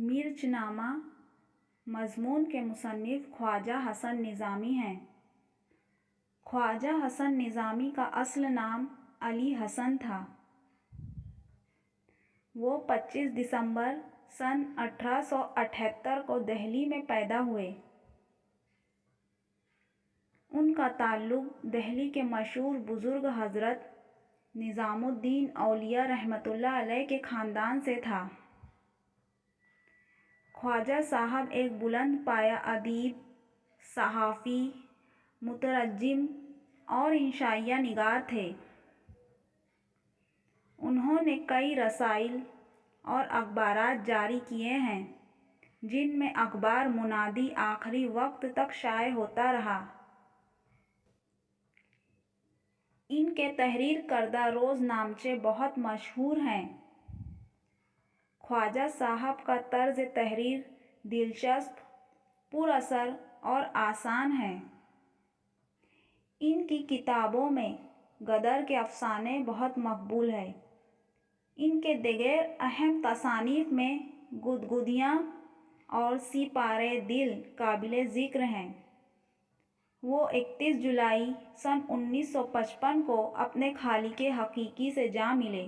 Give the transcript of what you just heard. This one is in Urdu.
مرچ نامہ مضمون کے مصنف خواجہ حسن نظامی ہیں۔ خواجہ حسن نظامی کا اصل نام علی حسن تھا۔ وہ 25 دسمبر سن 1878 کو دہلی میں پیدا ہوئے۔ ان کا تعلق دہلی کے مشہور بزرگ حضرت نظام الدین اولیاء رحمۃ اللہ علیہ کے خاندان سے تھا۔ خواجہ صاحب ایک بلند پایہ ادیب، صحافی، مترجم اور انشائیہ نگار تھے۔ انہوں نے کئی رسائل اور اخبارات جاری کیے ہیں، جن میں اخبار منادی آخری وقت تک شائع ہوتا رہا۔ ان کے تحریر کردہ روزنامچے بہت مشہور ہیں۔ خواجہ صاحب کا طرز تحریر دلچسپ، پر اثر اور آسان ہے۔ ان کی کتابوں میں غدر کے افسانے بہت مقبول ہیں۔ ان کے دیگر اہم تصانیف میں گدگدیاں اور سپارۂ دل قابل ذکر ہیں۔ وہ 31 جولائی سن 1955 کو اپنے خالق حقیقی سے جا ملے۔